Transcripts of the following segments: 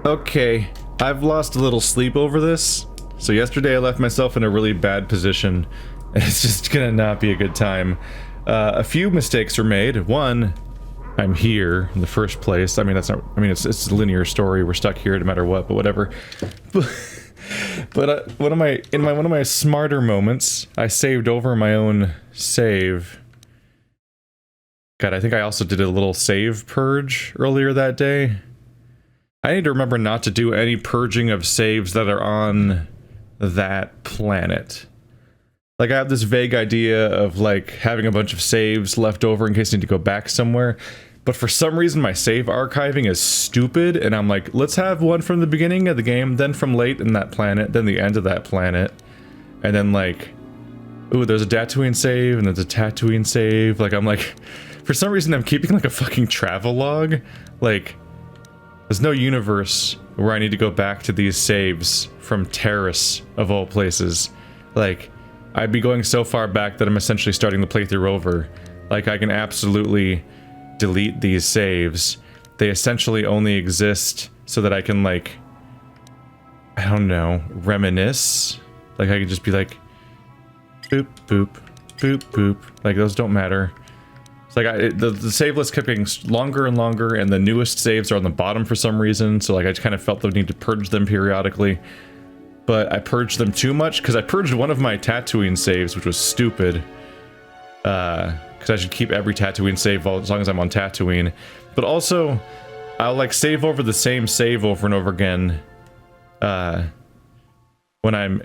Okay, I've lost a little sleep over this. So yesterday I left myself in a really bad position, and it's just gonna not be a good time. A few mistakes were made. One, I'm here in the first place. I mean, that's not, I mean, it's a linear story. We're stuck here no matter what, but whatever. But one of my smarter moments, I saved over my own save. God, I think I also did a little save purge earlier that day. I need to remember not to do any purging of saves that are on that planet. Like, I have this vague idea of, like, having a bunch of saves left over in case I need to go back somewhere. But for some reason, my save archiving is stupid, and I'm like, let's have one from the beginning of the game, then from late in that planet, then the end of that planet. And then, like, ooh, there's a Tatooine save, and there's a Tatooine save. Like, I'm like, for some reason, I'm keeping, like, a fucking travelogue. Like, there's no universe where I need to go back to these saves from Terrace, of all places. Like, I'd be going so far back that I'm essentially starting the playthrough over. Like, I can absolutely delete these saves. They essentially only exist so that I can, like, I don't know, reminisce. Like, I could just be like, boop, boop, boop, boop. Like, those don't matter. It's like, the save list kept getting longer and longer, and the newest saves are on the bottom for some reason, so, like, I just kind of felt the need to purge them periodically. But I purged them too much, because I purged one of my Tatooine saves, which was stupid. Because I should keep every Tatooine save as long as I'm on Tatooine. But also, I'll, like, save over the same save over and over again when I'm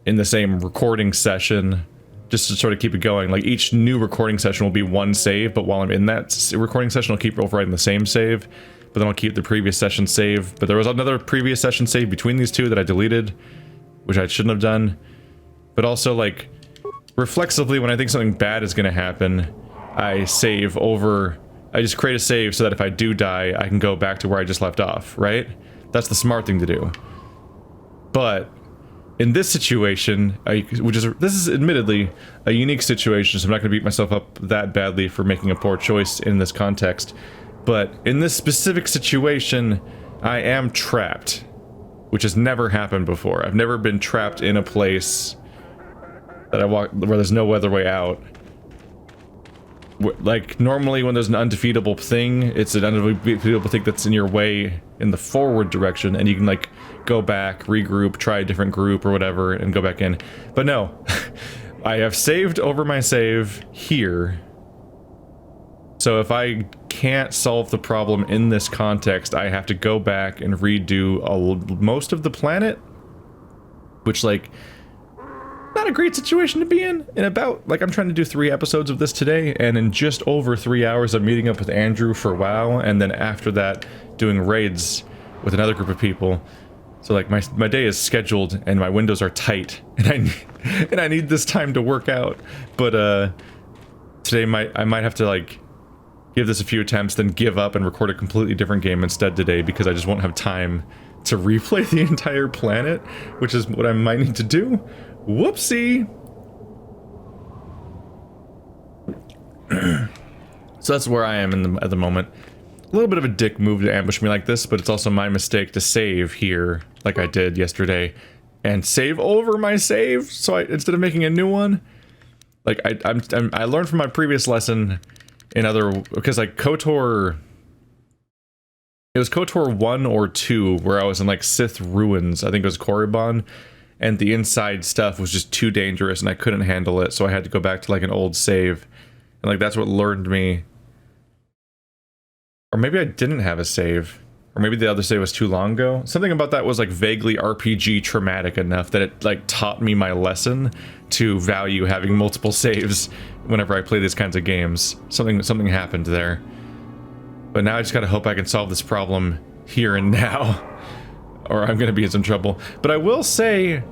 in the same recording session, just to sort of keep it going. Like, each new recording session will be one save, but while I'm in that recording session, I'll keep overriding the same save, but then I'll keep the previous session save. But there was another previous session save between these two that I deleted, which I shouldn't have done. But also, like, reflexively, when I think something bad is gonna happen, I save over, I just create a save so that if I do die, I can go back to where I just left off, right? That's the smart thing to do. But in this situation, this is admittedly a unique situation, so I'm not gonna beat myself up that badly for making a poor choice in this context. But in this specific situation, I am trapped, which has never happened before. I've never been trapped in a place that I walk where there's no other way out. Like, normally when there's an undefeatable thing, it's an undefeatable thing that's in your way in the forward direction, and you can, like, go back, regroup, try a different group or whatever, and go back in. But no, I have saved over my save here. So if I can't solve the problem in this context, I have to go back and redo most of the planet, which, like, not a great situation to be in. And about, like, I'm trying to do 3 episodes of this today, and in just over 3 hours I'm meeting up with Andrew for WoW, and then after that doing raids with another group of people. So, like, my day is scheduled and my windows are tight, and I need this time to work out. But today I might have to, like, give this a few attempts, then give up and record a completely different game instead today, because I just won't have time to replay the entire planet, which is what I might need to do. Whoopsie! So that's where I am at the moment. A little bit of a dick move to ambush me like this, but it's also my mistake to save here, like I did yesterday, and save over my save, so instead of making a new one. Like, I learned from my previous lesson in other, because, like, KOTOR, it was KOTOR 1 or 2, where I was in, like, Sith ruins. I think it was Korriban, and the inside stuff was just too dangerous and I couldn't handle it, so I had to go back to, like, an old save. And, like, that's what learned me. Or maybe I didn't have a save. Or maybe the other save was too long ago. Something about that was, like, vaguely RPG traumatic enough that it, like, taught me my lesson to value having multiple saves whenever I play these kinds of games. Something happened there. But now I just gotta hope I can solve this problem here and now, or I'm gonna be in some trouble. But I will say,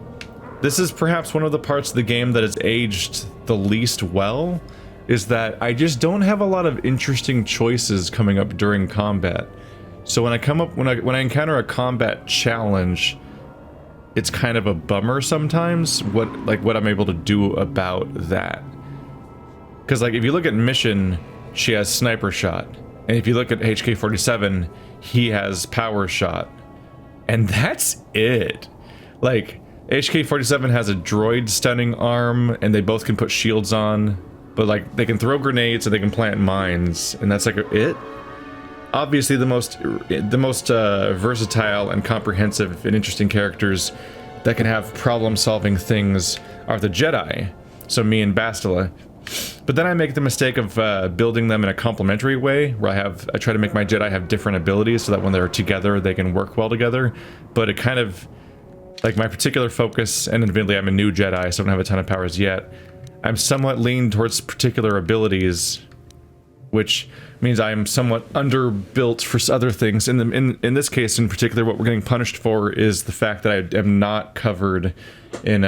this is perhaps one of the parts of the game that has aged the least well, is that I just don't have a lot of interesting choices coming up during combat. So when I encounter a combat challenge, it's kind of a bummer sometimes what I'm able to do about that. Because, like, if you look at Mission, she has sniper shot, and if you look at HK-47, he has power shot. And that's it. Like, HK-47 has a droid stunning arm, and they both can put shields on, but like, they can throw grenades and they can plant mines, and that's like it. Obviously, the most versatile and comprehensive and interesting characters that can have problem-solving things are the Jedi. So me and Bastila. But then I make the mistake of building them in a complementary way, where I try to make my Jedi have different abilities so that when they're together, they can work well together. But it kind of, like my particular focus, and admittedly I'm a new Jedi, so I don't have a ton of powers yet, I'm somewhat leaned towards particular abilities, which means I'm somewhat underbuilt for other things. In this case in particular, what we're getting punished for is the fact that I am not covered in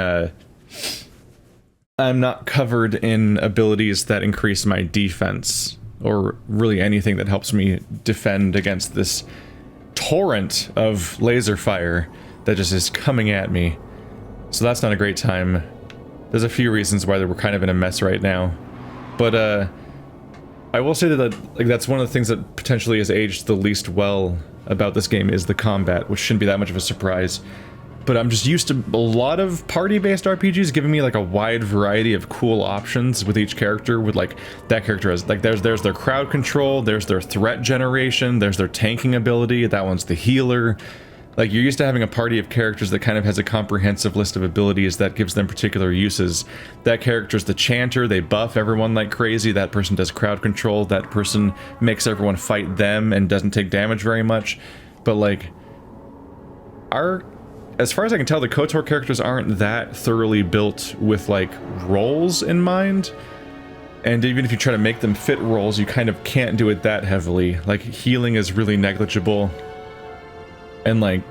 I'm not covered in abilities that increase my defense, or really anything that helps me defend against this torrent of laser fire that just is coming at me. So that's not a great time. There's a few reasons why we're kind of in a mess right now. But I will say that like that's one of the things that potentially has aged the least well about this game is the combat, which shouldn't be that much of a surprise. But I'm just used to a lot of party-based RPGs giving me like a wide variety of cool options with each character, with like that character has like there's their crowd control, there's their threat generation, there's their tanking ability, that one's the healer. Like, you're used to having a party of characters that kind of has a comprehensive list of abilities that gives them particular uses. That character's the chanter, they buff everyone like crazy, that person does crowd control, that person makes everyone fight them and doesn't take damage very much. But like, as far as I can tell, the KOTOR characters aren't that thoroughly built with like roles in mind. And even if you try to make them fit roles, you kind of can't do it that heavily. Like, healing is really negligible. And like,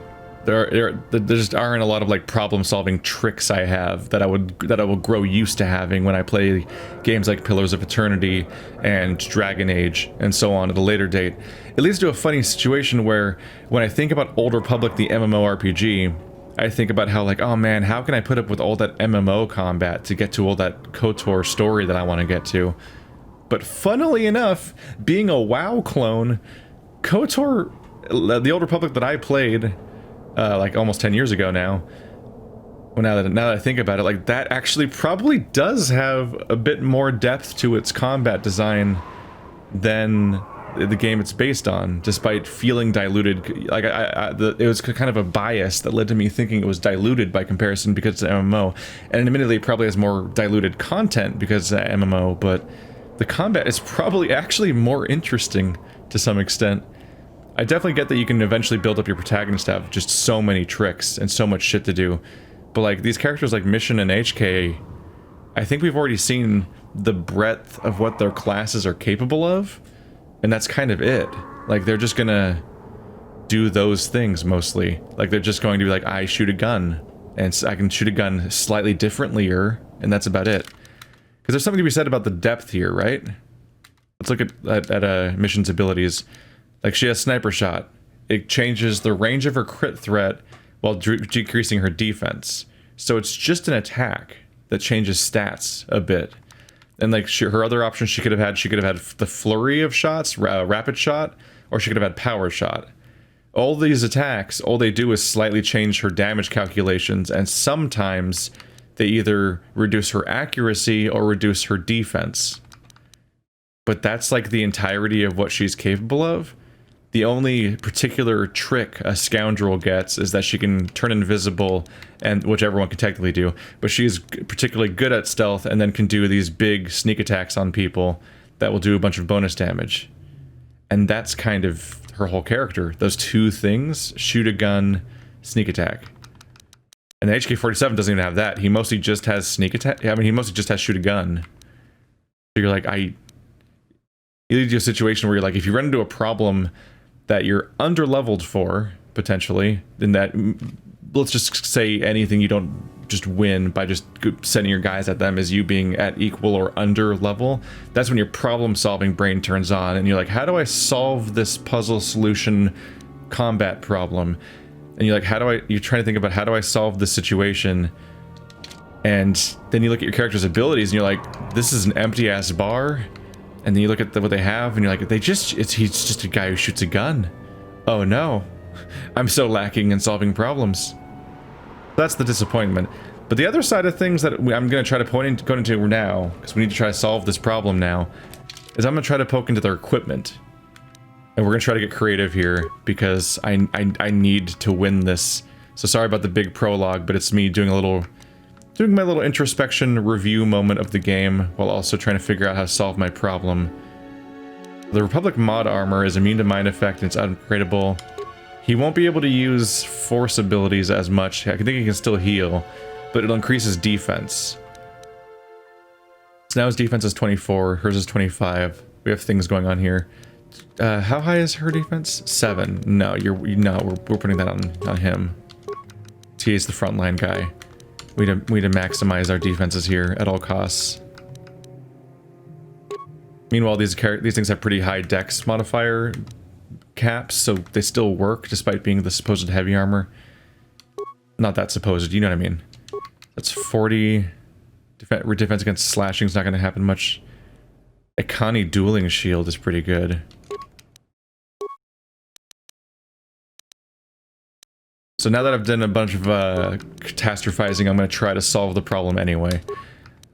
there just aren't a lot of like problem-solving tricks I have that I will grow used to having when I play games like Pillars of Eternity and Dragon Age and so on at a later date. It leads to a funny situation where when I think about Old Republic, the MMORPG, I think about how like, oh man, how can I put up with all that MMO combat to get to all that KOTOR story that I want to get to? But funnily enough, being a WoW clone, KOTOR, the Old Republic that I played, like almost 10 years ago now, well, now that I think about it, like that actually probably does have a bit more depth to its combat design than the game it's based on, despite feeling diluted. Like it was kind of a bias that led to me thinking it was diluted by comparison because it's an MMO, and admittedly it probably has more diluted content because it's an MMO, but the combat is probably actually more interesting to some extent. I definitely get that you can eventually build up your protagonist to have just so many tricks and so much shit to do, but like these characters like Mission and HK, I think we've already seen the breadth of what their classes are capable of, and that's kind of it. Like, they're just gonna do those things mostly. Like, they're just going to be like, I shoot a gun, and I can shoot a gun slightly differently-er, and that's about it. Because there's something to be said about the depth here, right? Let's look at Mission's abilities. Like, she has Sniper Shot. It changes the range of her crit threat while decreasing her defense. So it's just an attack that changes stats a bit. And like, her other options she could have had the flurry of shots, rapid shot, or she could have had power shot. All these attacks, all they do is slightly change her damage calculations, and sometimes they either reduce her accuracy or reduce her defense. But that's like the entirety of what she's capable of. The only particular trick a scoundrel gets is that she can turn invisible, and which everyone can technically do, but she's particularly good at stealth and then can do these big sneak attacks on people that will do a bunch of bonus damage. And that's kind of her whole character. Those two things, shoot a gun, sneak attack. And the HK-47 doesn't even have that. He mostly just has sneak attack. I mean, he mostly just has shoot a gun. So you're like, you lead to a situation where you're like, if you run into a problem that you're under-leveled for, potentially, then that, let's just say anything you don't just win by just sending your guys at them as you being at equal or under level, that's when your problem-solving brain turns on, and you're like, how do I solve this puzzle solution combat problem? And you're like, you're trying to think about how do I solve this situation, and then you look at your character's abilities, and you're like, this is an empty-ass bar. And then you look at what they have, and you're like, he's just a guy who shoots a gun. Oh no. I'm so lacking in solving problems. That's the disappointment. But the other side of things that I'm going to try to go into now, because we need to try to solve this problem now, is I'm going to try to poke into their equipment. And we're going to try to get creative here, because I need to win this. So sorry about the big prologue, but it's me doing my little introspection review moment of the game, while also trying to figure out how to solve my problem. The Republic mod armor is immune to mind effect and it's upgradable. He won't be able to use force abilities as much. I think he can still heal, but it'll increase his defense. So now his defense is 24, hers is 25. We have things going on here. How high is her defense? 7. No, we're putting that on him. TA's the frontline guy. We need to maximize our defenses here at all costs. Meanwhile, these things have pretty high dex modifier caps, so they still work despite being the supposed heavy armor. Not that supposed, you know what I mean. That's 40. Defense against slashing is not going to happen much. A Connie dueling shield is pretty good. So now that I've done a bunch of catastrophizing, I'm going to try to solve the problem anyway.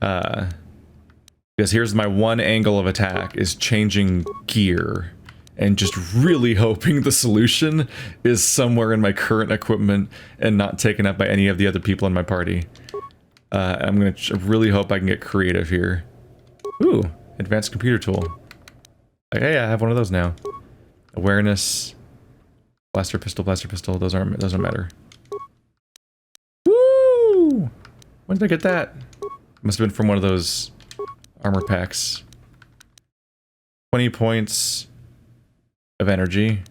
Because here's my one angle of attack, is changing gear. And just really hoping the solution is somewhere in my current equipment and not taken up by any of the other people in my party. I'm going to really hope I can get creative here. Ooh, advanced computer tool. Hey, I have one of those now. Awareness. Blaster pistol, those don't matter. Woo! When did I get that? Must have been from one of those armor packs. 20 points of energy.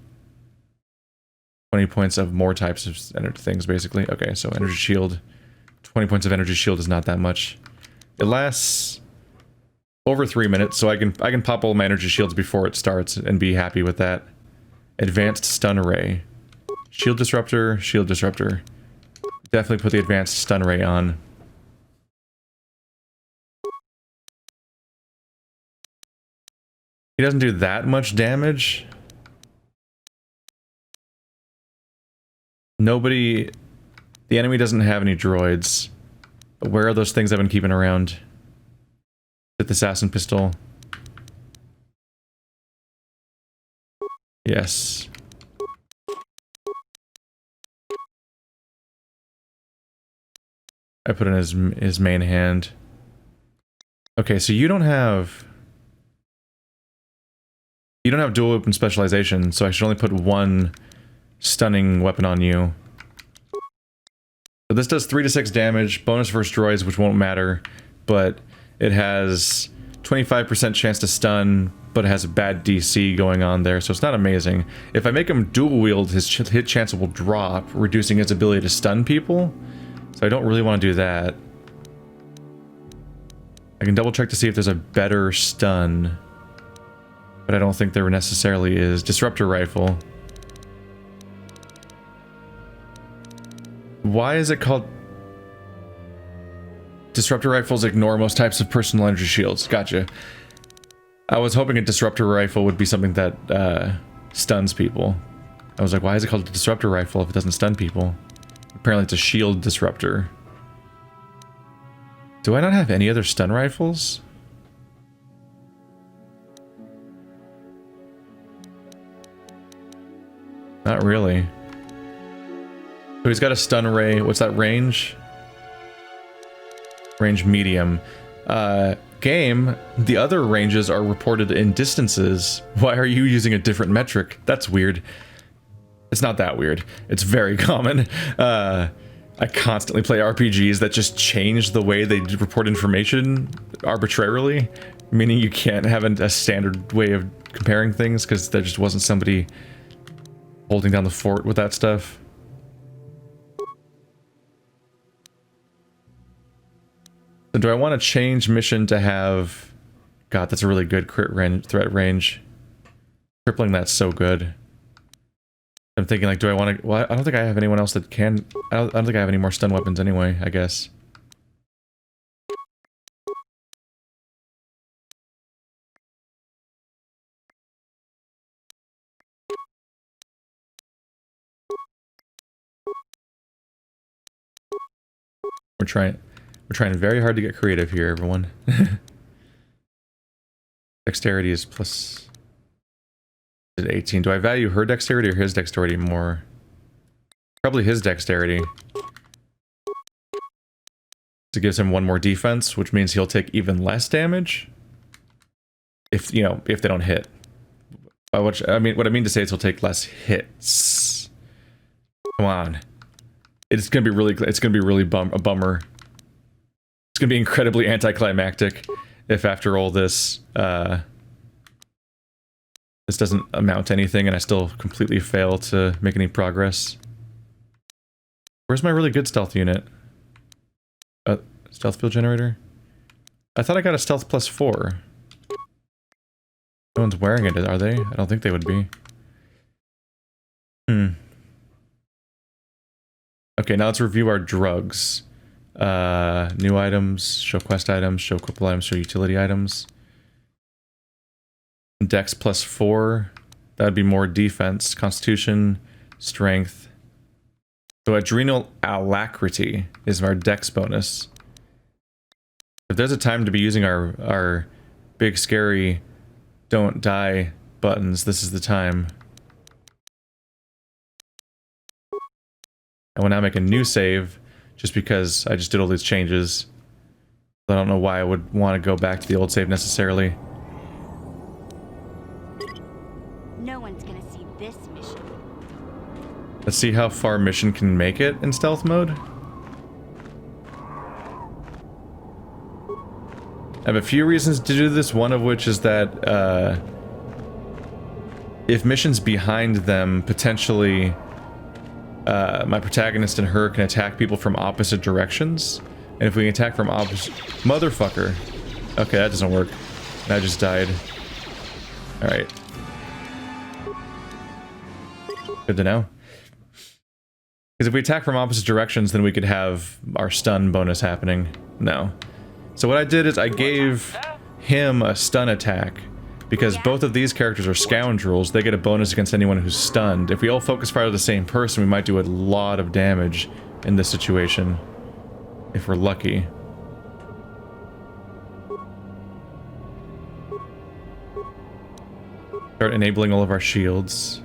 20 points of more types of things, basically. Okay, so energy shield. 20 points of energy shield is not that much. It lasts over 3 minutes, so I can pop all my energy shields before it starts and be happy with that. Advanced stun ray. Shield disruptor, shield disruptor. Definitely put the advanced stun ray on. He doesn't do that much damage. The enemy doesn't have any droids. But where are those things I've been keeping around? Sith assassin pistol. Yes. I put in his main hand. Okay, so you don't have dual weapon specialization, so I should only put one stunning weapon on you. So this does 3 to 6 damage, bonus versus droids, which won't matter, but it has 25% chance to stun, but it has a bad DC going on there, so it's not amazing. If I make him dual wield, his hit chance will drop, reducing his ability to stun people, so I don't really want to do that. I can double check to see if there's a better stun, but I don't think there necessarily is. Disruptor rifle. Why is it called... Disruptor rifles ignore most types of personal energy shields. Gotcha. I was hoping a disruptor rifle would be something that stuns people. I was like, why is it called a disruptor rifle if it doesn't stun people? Apparently it's a shield disruptor. Do I not have any other stun rifles? Not really. So he's got a stun ray. What's that range? Range medium. Game, the other ranges are reported in distances. Why are you using a different metric? That's weird. It's not that weird. It's very common. I constantly play RPGs that just change the way they report information arbitrarily, meaning you can't have a standard way of comparing things because there just wasn't somebody holding down the fort with that stuff. So do I want to change mission to have... God, that's a really good threat range. Crippling, that's so good. I'm thinking, like, do I want to... Well, I don't think I have anyone else that can... I don't think I have any more stun weapons anyway, I guess. We're trying very hard to get creative here, everyone. Dexterity is plus 18. Do I value her dexterity or his dexterity more? Probably his dexterity. It gives him one more defense, which means he'll take even less damage. If, you know, if they don't hit. What I mean to say is he'll take less hits. Come on. It's gonna be really a bummer. It's gonna be incredibly anticlimactic if after all this, this doesn't amount to anything and I still completely fail to make any progress. Where's my really good stealth unit? Stealth field generator? I thought I got a stealth +4. No one's wearing it, are they? I don't think they would be. Okay, now let's review our drugs. New items, show quest items, show couple items, show utility items. Dex +4. That would be more defense. Constitution, strength. So adrenal alacrity is our dex bonus. If there's a time to be using our big scary don't die buttons, this is the time. I will now make a new save just because I just did all these changes. I don't know why I would want to go back to the old save necessarily. No one's gonna see this mission. Let's see how far mission can make it in stealth mode. I have a few reasons to do this, one of which is that if missions behind them, potentially my protagonist and her can attack people from opposite directions. And if we can attack from opposite... Motherfucker! Okay, that doesn't work. I just died. Alright. Good to know. Because if we attack from opposite directions, then we could have our stun bonus happening. No. So what I did is I gave him a stun attack, because both of these characters are scoundrels. They get a bonus against anyone who's stunned. If we all focus fire to the same person, we might do a lot of damage in this situation, if we're lucky. Start enabling all of our shields.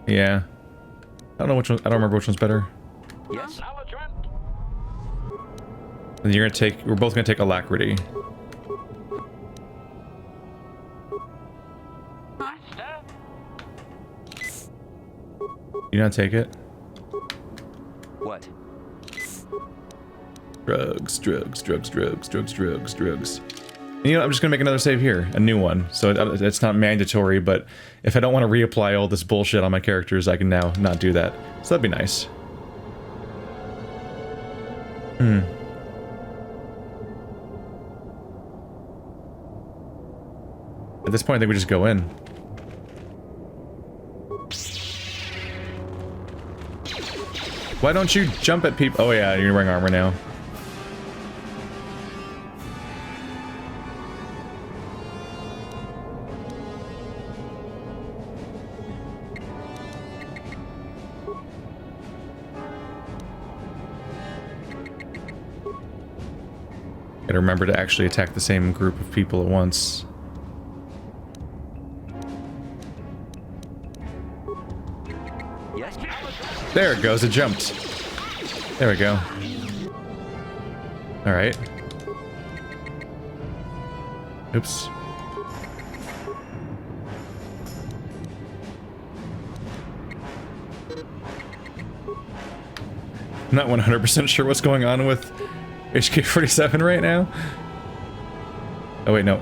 Yeah. I don't know which one. I don't remember which one's better. Yes. And you're gonna take. We're both gonna take alacrity. You not take it? What? Drugs, drugs, drugs, drugs, drugs, drugs, drugs. And you know, I'm just gonna make another save here, a new one. So it's not mandatory, but if I don't want to reapply all this bullshit on my characters, I can now not do that. So that'd be nice. At this point, I think we just go in. Why don't you jump at people? Oh yeah, you're wearing armor now. Gotta remember to actually attack the same group of people at once. Yes. There it goes, it jumped. There we go. Alright. Oops. I'm not 100% sure what's going on with HK-47 right now. Oh wait, no.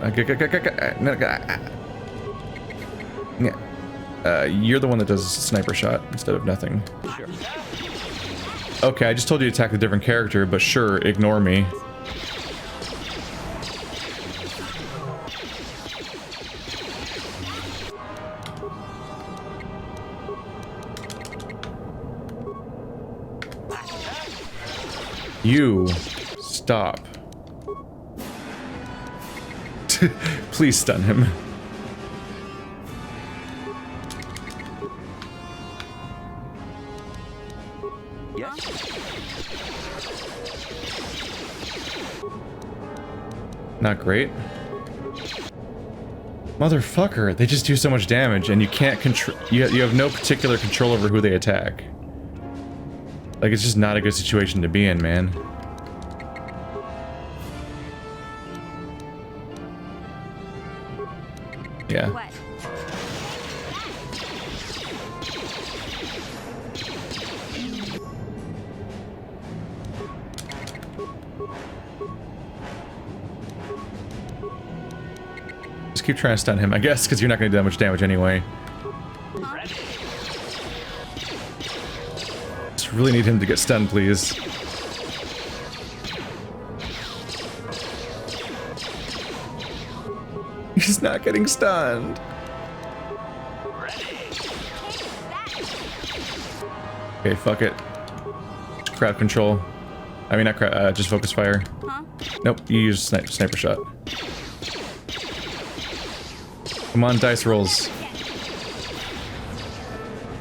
You're the one that does sniper shot instead of nothing. Sure. Okay, I just told you to attack a different character, but sure, ignore me. You stop. Please stun him. Yes? Not great. Motherfucker, they just do so much damage and you can't control, you have no particular control over who they attack. Like, it's just not a good situation to be in, man. Yeah. What? Just keep trying to stun him, I guess, because you're not going to do that much damage anyway. Just really need him to get stunned, please. He's not getting stunned. Okay, fuck it. Crowd control. I mean, not crowd, just focus fire. Huh? Nope, you use sniper shot. Come on, dice rolls.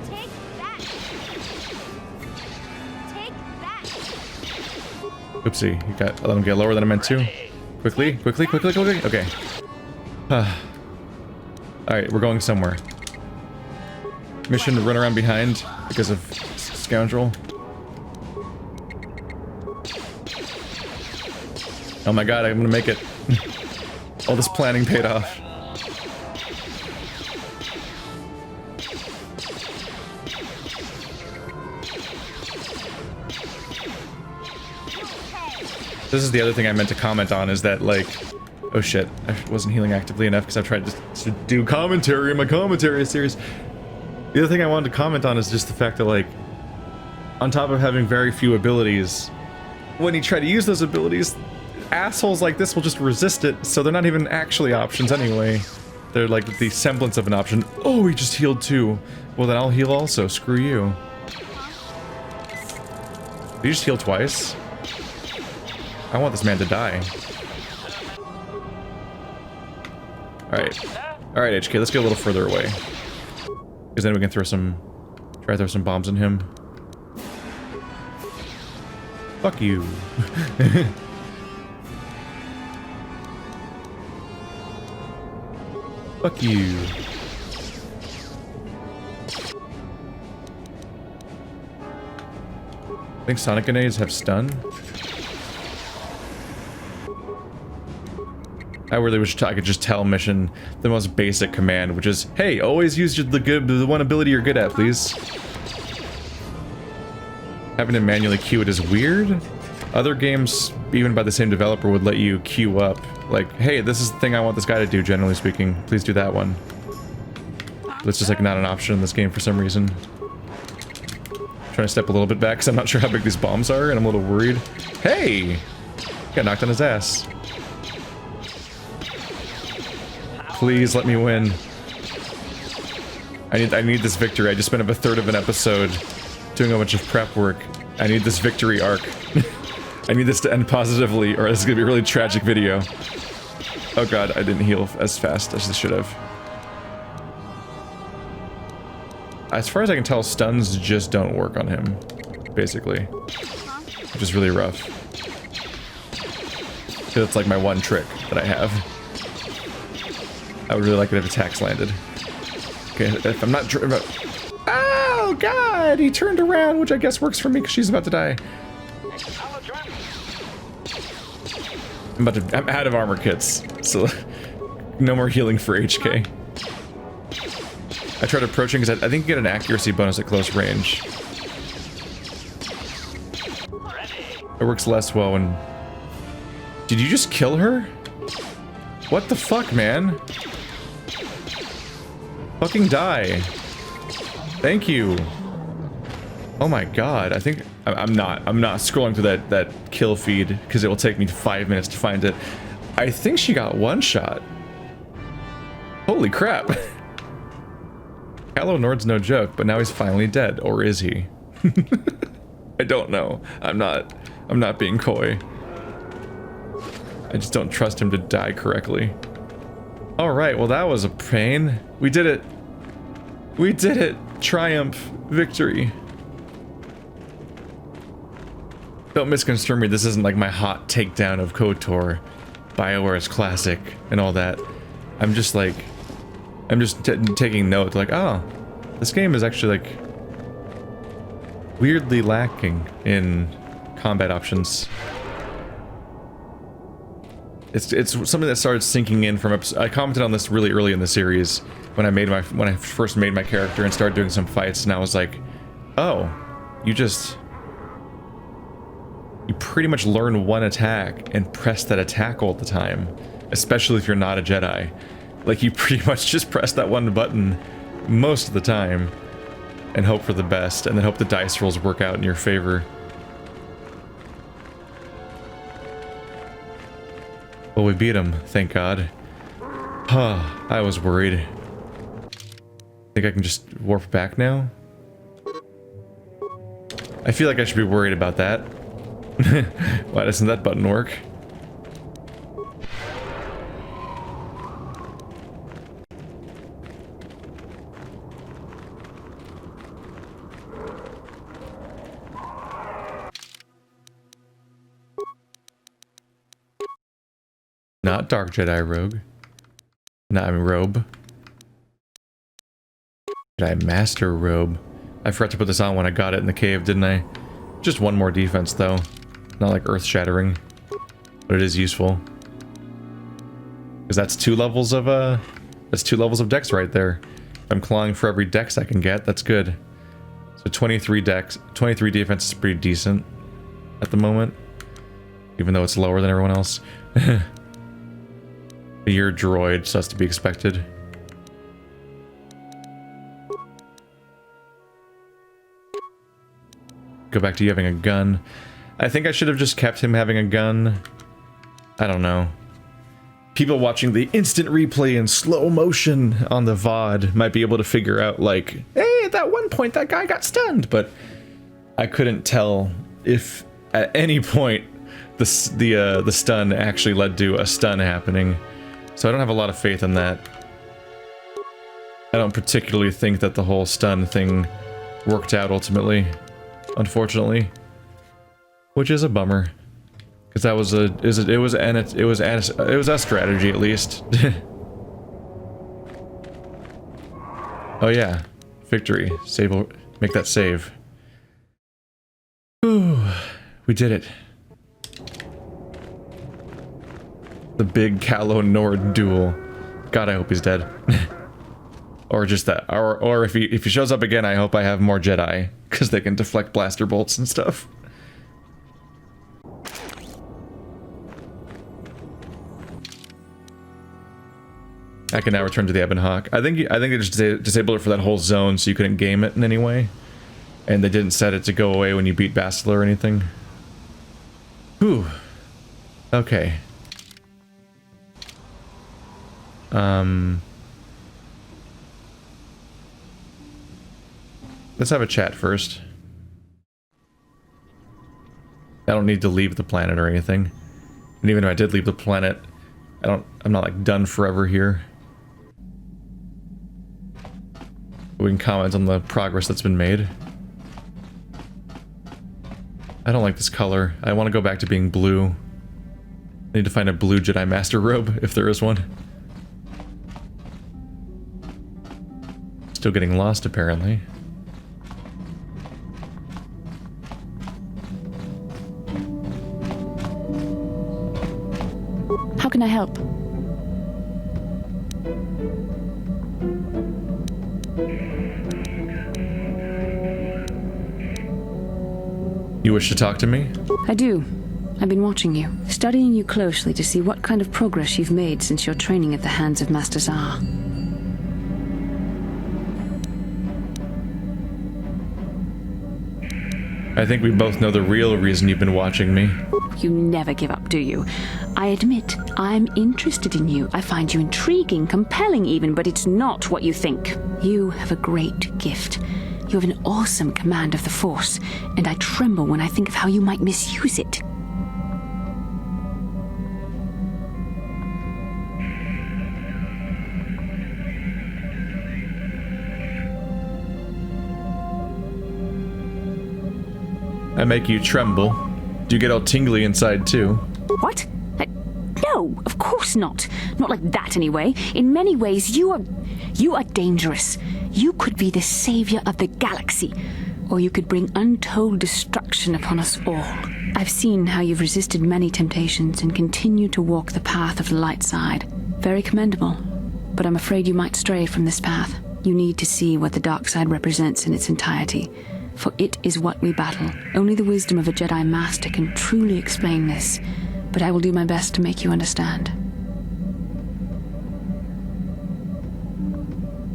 Take that. Take that. Oopsie, you got, let him get lower than I meant to. Quickly, quickly, quickly, quickly. Okay. Alright, we're going somewhere. Mission to run around behind because of scoundrel. Oh my god, I'm gonna make it. All this planning paid off. This is the other thing I meant to comment on, is that, like, oh shit, I wasn't healing actively enough because I've tried to do commentary in my commentary series. The other thing I wanted to comment on is just the fact that, like, on top of having very few abilities, when you try to use those abilities, assholes like this will just resist it, so they're not even actually options anyway. They're like the semblance of an option. Oh, he just healed too. Well, then I'll heal also. Screw you. Did you just heal twice? I want this man to die. Alright. Alright, HK, let's get a little further away. Because then we can try to throw some bombs on him. Fuck you. Fuck you. I think sonic grenades have stun. I really wish I could just tell Mission the most basic command, which is, hey, always use the one ability you're good at, please. Having to manually queue it is weird. Other games, even by the same developer, would let you queue up. Like, hey, this is the thing I want this guy to do, generally speaking. Please do that one. But it's just like not an option in this game for some reason. Trying to step a little bit back because I'm not sure how big these bombs are, and I'm a little worried. Hey! Got knocked on his ass. Please let me win. I need this victory. I just spent up a third of an episode doing a bunch of prep work. I need this victory arc. I need this to end positively, or this is gonna be a really tragic video. Oh god, I didn't heal as fast as I should have. As far as I can tell, stuns just don't work on him, basically. Which is really rough. Because it's like my one trick that I have. I would really like it if attacks landed. Okay, if I'm not... Oh god, he turned around, which I guess works for me because she's about to die. I'm out of armor kits, so no more healing for HK. I tried approaching because I think you get an accuracy bonus at close range. It works less well when... Did you just kill her? What the fuck, man? Fucking die. Thank you. Oh my god, I think... I'm not scrolling through that kill feed because it will take me 5 minutes to find it. I think she got one shot. Holy crap. Kalonoro's no joke, but now he's finally dead, or is he? I don't know. I'm not being coy. I just don't trust him to die correctly. All right, well that was a pain. We did it. We did it. Triumph, victory. Don't misconstrue me, this isn't like my hot takedown of KOTOR, BioWare's classic, and all that. I'm just like... I'm just taking note, like, oh, this game is actually, like, weirdly lacking in combat options. It's something that started sinking in from I commented on this really early in the series when I first made my character and started doing some fights, and I was like, oh, you pretty much learn one attack and press that attack all the time, especially if you're not a Jedi. Like, you pretty much just press that one button most of the time and hope for the best, and then hope the dice rolls work out in your favor. Well, we beat him, thank God. Huh, I was worried. Think I can just warp back now? I feel like I should be worried about that. Why doesn't that button work? Not Dark Jedi Rogue. No, I mean Robe. Jedi Master Robe. I forgot to put this on when I got it in the cave, didn't I? Just one more defense, though. Not like earth-shattering. But it is useful. Because that's 2 levels of, that's 2 levels of dex right there. If I'm clawing for every dex I can get, that's good. So 23 dex, 23 defense is pretty decent at the moment. Even though it's lower than everyone else. You're a droid, so that's to be expected. Go back to you having a gun. I think I should have just kept him having a gun. I don't know. People watching the instant replay in slow motion on the VOD might be able to figure out, like, hey, at that one point that guy got stunned, but I couldn't tell if at any point the stun actually led to a stun happening. So I don't have a lot of faith in that. I don't particularly think that the whole stun thing worked out ultimately, unfortunately, which is a bummer, because that was it was a strategy at least. Oh yeah, victory. Save. Make that save. Ooh, we did it. The big Kalonoro duel. God, I hope he's dead. Or just that. Or if he shows up again, I hope I have more Jedi, because they can deflect blaster bolts and stuff. I can now return to the Ebon Hawk. I think they just disabled it for that whole zone so you couldn't game it in any way. And they didn't set it to go away when you beat Bastila or anything. Whew. Okay. Let's have a chat first. I don't need to leave the planet or anything. And even if I did leave the planet, I'm not like done forever here. We can comment on the progress that's been made. I don't like this color. I want to go back to being blue. I need to find a blue Jedi Master robe, if there is one. Still getting lost, apparently. How can I help? You wish to talk to me? I do. I've been watching you, studying you closely to see what kind of progress you've made since your training at the hands of Master Zar. I think we both know the real reason you've been watching me. You never give up, do you? I admit, I'm interested in you. I find you intriguing, compelling even, but it's not what you think. You have a great gift. You have an awesome command of the Force, and I tremble when I think of how you might misuse it. I make you tremble. Do you get all tingly inside too? What? No, of course not. Not like that anyway. In many ways, you are dangerous. You could be the savior of the galaxy, or you could bring untold destruction upon us all. I've seen how you've resisted many temptations and continue to walk the path of the light side. Very commendable, but I'm afraid you might stray from this path. You need to see what the dark side represents in its entirety, for it is what we battle. Only the wisdom of a Jedi Master can truly explain this, but I will do my best to make you understand.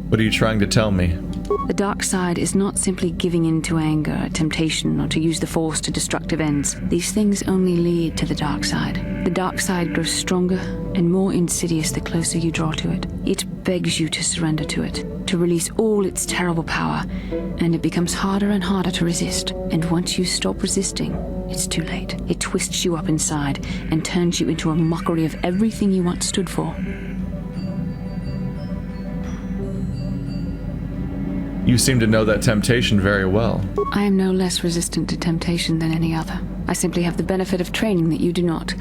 What are you trying to tell me? The dark side is not simply giving in to anger, temptation, or to use the Force to destructive ends. These things only lead to the dark side. The dark side grows stronger and more insidious the closer you draw to it. It begs you to surrender to it, to release all its terrible power, and it becomes harder and harder to resist. And once you stop resisting, it's too late. It twists you up inside and turns you into a mockery of everything you once stood for. You seem to know that temptation very well. I am no less resistant to temptation than any other. I simply have the benefit of training that you do not.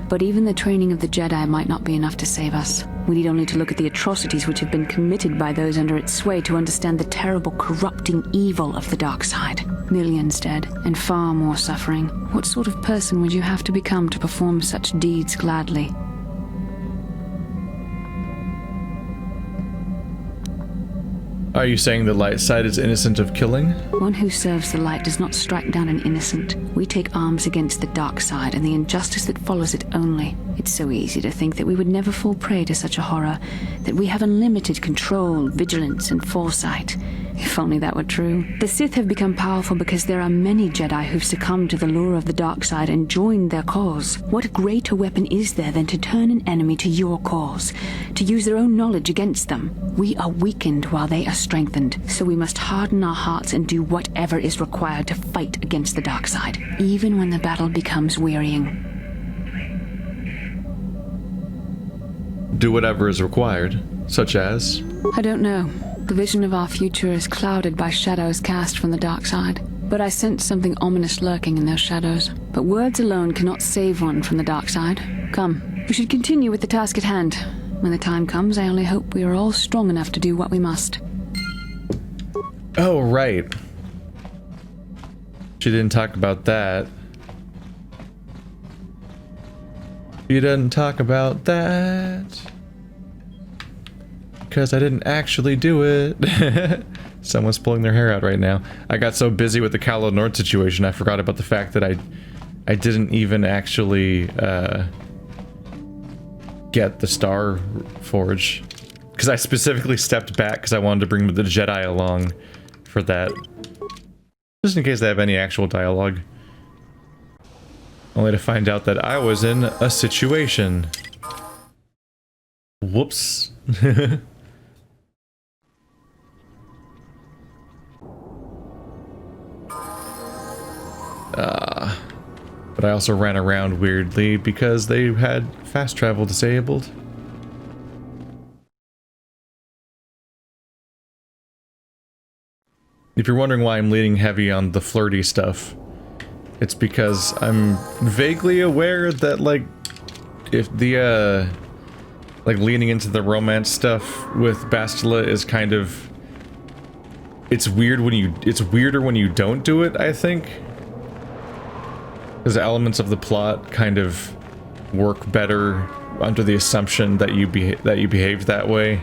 But even the training of the Jedi might not be enough to save us. We need only to look at the atrocities which have been committed by those under its sway to understand the terrible, corrupting evil of the dark side. Millions dead, and far more suffering. What sort of person would you have to become to perform such deeds gladly? Are you saying the light side is innocent of killing? One who serves the light does not strike down an innocent. We take arms against the dark side and the injustice that follows it only. It's so easy to think that we would never fall prey to such a horror, that we have unlimited control, vigilance, and foresight. If only that were true. The Sith have become powerful because there are many Jedi who've succumbed to the lure of the dark side and joined their cause. What greater weapon is there than to turn an enemy to your cause, to use their own knowledge against them? We are weakened while they are strengthened, so we must harden our hearts and do whatever is required to fight against the dark side, even when the battle becomes wearying. Do whatever is required, such as? I don't know. The vision of our future is clouded by shadows cast from the dark side. But I sense something ominous lurking in those shadows. But words alone cannot save one from the dark side. Come, we should continue with the task at hand. When the time comes, I only hope we are all strong enough to do what we must. Oh, right. She didn't talk about that. She didn't talk about that. Because I didn't actually do it. Someone's pulling their hair out right now. I got so busy with the Kalonoro situation, I forgot about the fact that I didn't even actually get the Star Forge. Because I specifically stepped back because I wanted to bring the Jedi along for that. Just in case they have any actual dialogue. Only to find out that I was in a situation. Whoops. But I also ran around weirdly because they had fast travel disabled. If you're wondering why I'm leaning heavy on the flirty stuff, it's because I'm vaguely aware that, like, if the, like, leaning into the romance stuff with Bastila is kind of... It's weird when you... It's weirder when you don't do it, I think. Because elements of the plot kind of work better under the assumption that you behaved that way.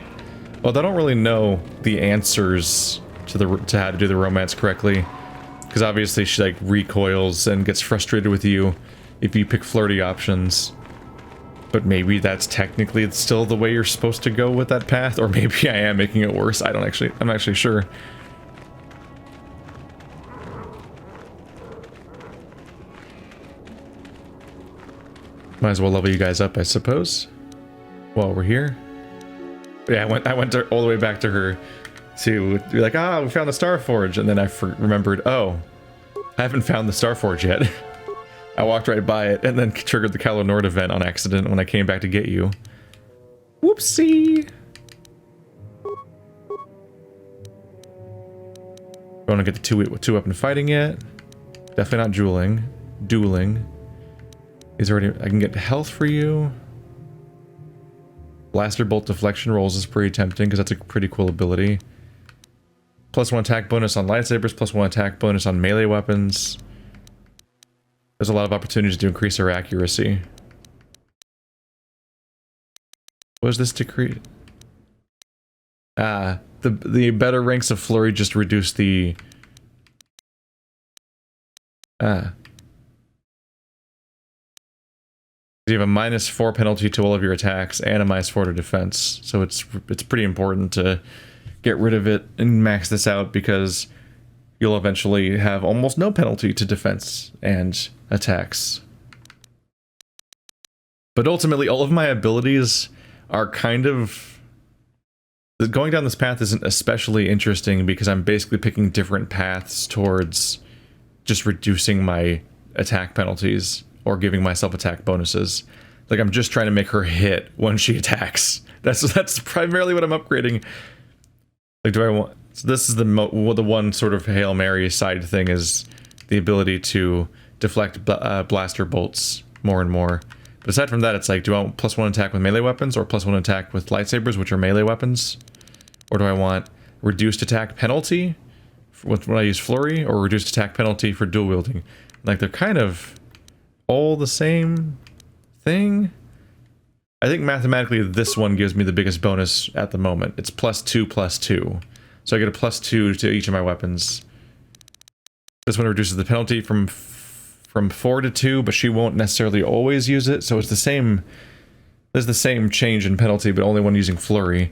Well, I don't really know the answers to how to do the romance correctly. Because obviously she, like, recoils and gets frustrated with you if you pick flirty options. But maybe that's technically still the way you're supposed to go with that path, or maybe I am making it worse. I'm not actually sure. Might as well level you guys up, I suppose, while we're here. Yeah, I went all the way back to her to be like, we found the Star Forge, and then I remembered, oh, I haven't found the Star Forge yet. I walked right by it, and then triggered the Kalonoro event on accident when I came back to get you. Whoopsie! Don't want to get the two up and fighting yet. Definitely not dueling. He's already... I can get health for you. Blaster bolt deflection rolls is pretty tempting because that's a pretty cool ability. +1 attack bonus on lightsabers, +1 attack bonus on melee weapons. There's a lot of opportunities to increase our accuracy. What does this decrease? The better ranks of flurry just reduce the... You have a -4 penalty to all of your attacks and a -4 to defense, so it's pretty important to get rid of it and max this out because you'll eventually have almost no penalty to defense and attacks. But ultimately, all of my abilities are kind of... Going down this path isn't especially interesting because I'm basically picking different paths towards just reducing my attack penalties or giving myself attack bonuses. Like, I'm just trying to make her hit when she attacks. That's primarily what I'm upgrading. Like, do I want... So this is the one sort of Hail Mary side thing, is the ability to deflect blaster bolts more and more. But aside from that, it's like, do I want +1 attack with melee weapons or +1 attack with lightsabers, which are melee weapons? Or do I want reduced attack penalty when I use flurry, or reduced attack penalty for dual wielding? Like, they're kind of all the same thing. I think mathematically this one gives me the biggest bonus at the moment. It's +2/+2. So I get a +2 to each of my weapons. This one reduces the penalty from 4 to 2, but she won't necessarily always use it, so it's the same... There's the same change in penalty, but only when using flurry.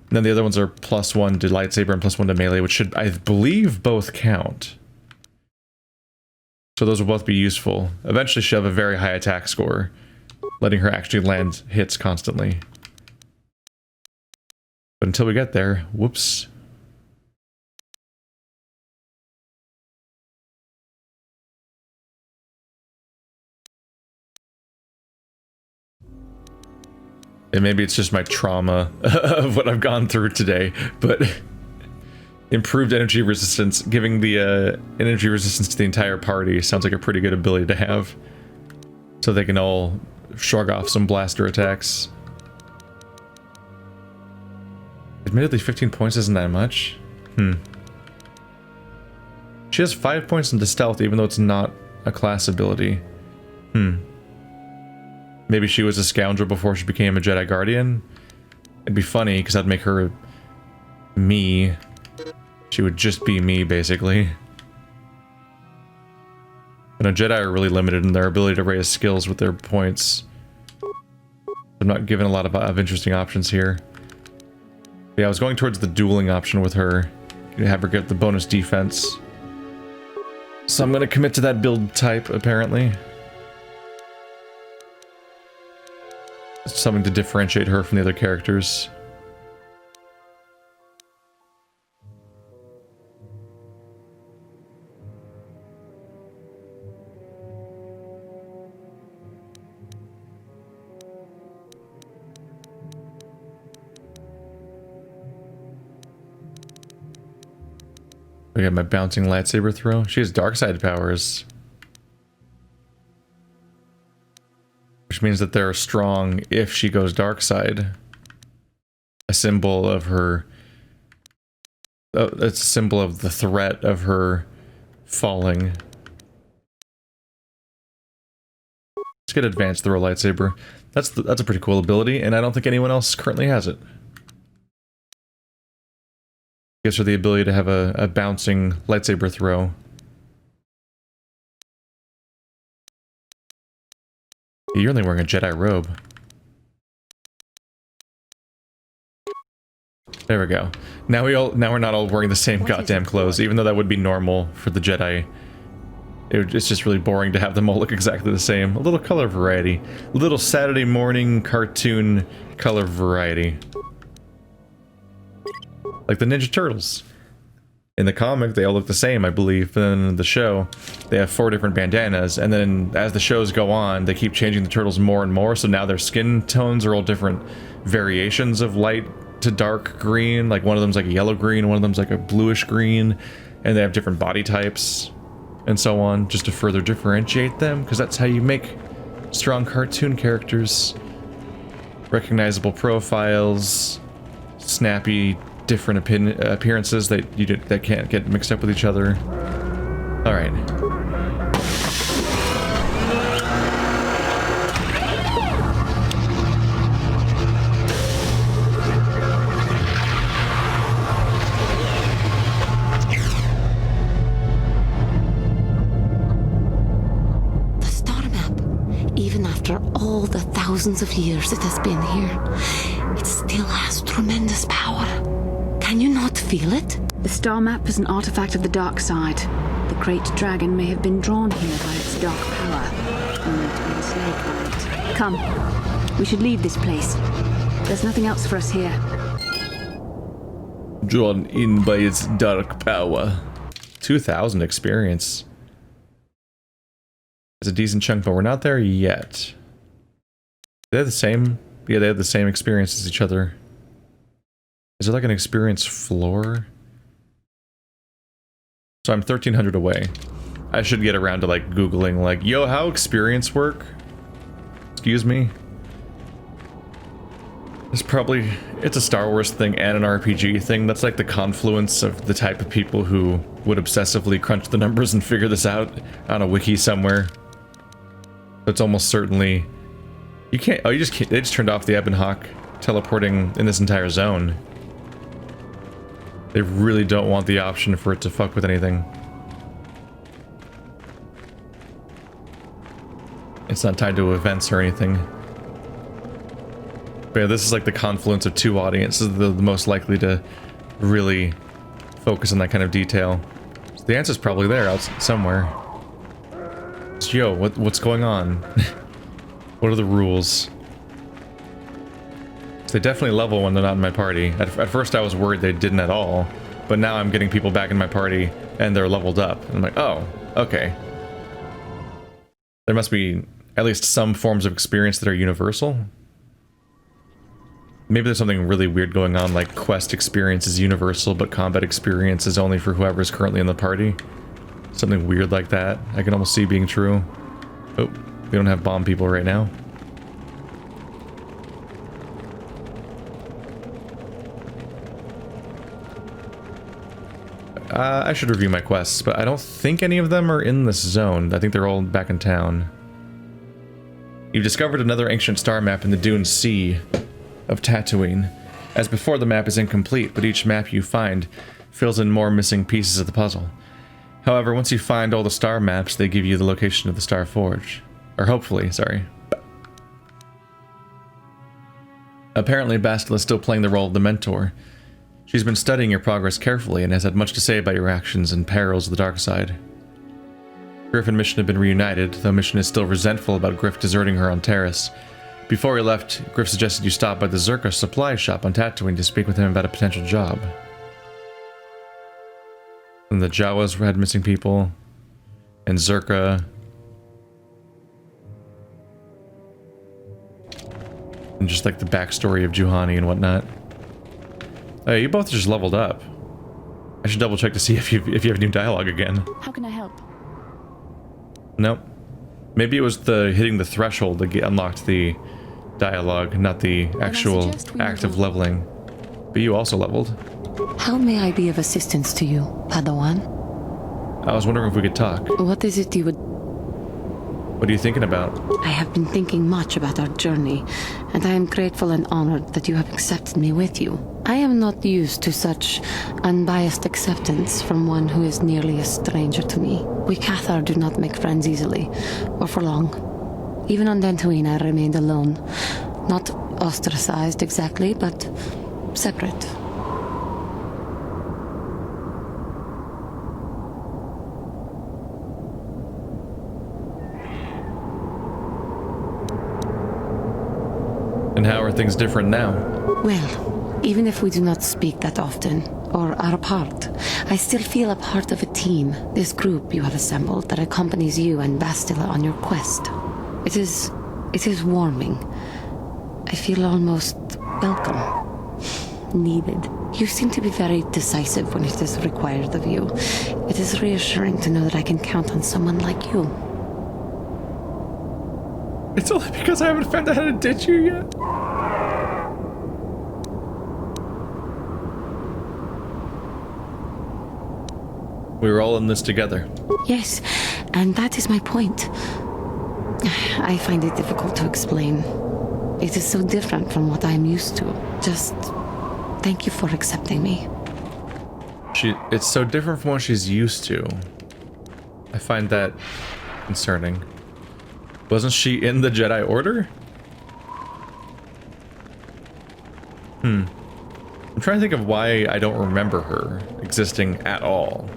And then the other ones are +1 to lightsaber and +1 to melee, which should, I believe, both count. So those will both be useful. Eventually she'll have a very high attack score, letting her actually land hits constantly. But until we get there, whoops. And maybe it's just my trauma of what I've gone through today, but improved energy resistance, giving the energy resistance to the entire party sounds like a pretty good ability to have. So they can all shrug off some blaster attacks. Admittedly, 15 points isn't that much. She has 5 points into stealth, even though it's not a class ability. Maybe she was a scoundrel before she became a Jedi Guardian. It'd be funny, because that'd make her me. She would just be me, basically. You know, Jedi are really limited in their ability to raise skills with their points. I'm not given a lot of interesting options here. Yeah, I was going towards the dueling option with her. Have her get the bonus defense. So I'm going to commit to that build type, apparently. Something to differentiate her from the other characters. I got my bouncing lightsaber throw. She has dark side powers. Which means that they're strong if she goes dark side. A symbol of her... it's a symbol of the threat of her falling. Let's get advanced throw lightsaber. That's a pretty cool ability, and I don't think anyone else currently has it. Gives her the ability to have a bouncing lightsaber throw. You're only wearing a Jedi robe. There we go. Now we're not all wearing the same goddamn clothes, even though that would be normal for the Jedi. It's just really boring to have them all look exactly the same. A little color variety. A little Saturday morning cartoon color variety. Like the Ninja Turtles. In the comic, they all look the same, I believe, but then in the show, they have 4 different bandanas, and then as the shows go on, they keep changing the turtles more and more, so now their skin tones are all different variations of light to dark green. Like, one of them's like a yellow green, one of them's like a bluish green, and they have different body types, and so on, just to further differentiate them, because that's how you make strong cartoon characters, recognizable profiles, snappy, different appearances that can't get mixed up with each other. All right. All the thousands of years it has been here, it still has tremendous power. Can you not feel it? The star map is an artifact of the dark side. The great dragon may have been drawn here by its dark power, only to be enslaved by it. Come, we should leave this place. There's nothing else for us here. Drawn in by its dark power. 2,000 experience. It's a decent chunk, but we're not there yet. They have the same? Yeah, they have the same experience as each other. Is there like an experience floor? So I'm 1,300 away. I should get around to like Googling like, yo, how experience work? Excuse me? It's a Star Wars thing and an RPG thing. That's like the confluence of the type of people who would obsessively crunch the numbers and figure this out on a wiki somewhere. It's almost certainly... You can't... Oh, you just can't... They just turned off the Ebon Hawk teleporting in this entire zone. They really don't want the option for it to fuck with anything. It's not tied to events or anything. But yeah, this is like the confluence of two audiences, the most likely to really focus on that kind of detail. So the answer's probably there out somewhere. So, yo, what's going on? What are the rules? So they definitely level when they're not in my party. At first I was worried they didn't at all, but now I'm getting people back in my party and they're leveled up. And I'm like, oh, okay. There must be at least some forms of experience that are universal. Maybe there's something really weird going on, like quest experience is universal, but combat experience is only for whoever's currently in the party. Something weird like that. I can almost see being true. Oh, we don't have bomb people right now. I should review my quests, but I don't think any of them are in this zone. I think they're all back in town. You've discovered another ancient star map in the Dune Sea of Tatooine. As before, the map is incomplete, but each map you find fills in more missing pieces of the puzzle. However, once you find all the star maps, they give you the location of the Star Forge. Or hopefully, sorry. Apparently, Bastila is still playing the role of the mentor. She's been studying your progress carefully and has had much to say about your actions and perils of the dark side. Griff and Mission have been reunited, though Mission is still resentful about Griff deserting her on Terrace. Before he left, Griff suggested you stop by the Zerka supply shop on Tatooine to speak with him about a potential job. And the Jawas had missing people, and Zerka, and just like the backstory of Juhani and whatnot. Oh, you both just leveled up. I should double check to see if you have new dialogue again. How can I help? Nope. Maybe it was the hitting the threshold that unlocked the dialogue, not the actual act of leveling. But you also leveled. How may I be of assistance to you, Padawan? I was wondering if we could talk. What is it you would... What are you thinking about? I have been thinking much about our journey, and I am grateful and honored that you have accepted me with you. I am not used to such unbiased acceptance from one who is nearly a stranger to me. We Cathar do not make friends easily, or for long. Even on Tatooine I remained alone. Not ostracized exactly, but separate. And how are things different now? Well, even if we do not speak that often, or are apart, I still feel a part of a team, this group you have assembled that accompanies you and Bastila on your quest. It is warming. I feel almost welcome. Needed. You seem to be very decisive when it is required of you. It is reassuring to know that I can count on someone like you. It's only because I haven't found out how to ditch you yet. We were all in this together. Yes, and that is my point. I find it difficult to explain. It is so different from what I am used to. Just thank you for accepting me. It's so different from what she's used to. I find that concerning. Wasn't she in the Jedi Order? I'm trying to think of why I don't remember her existing at all.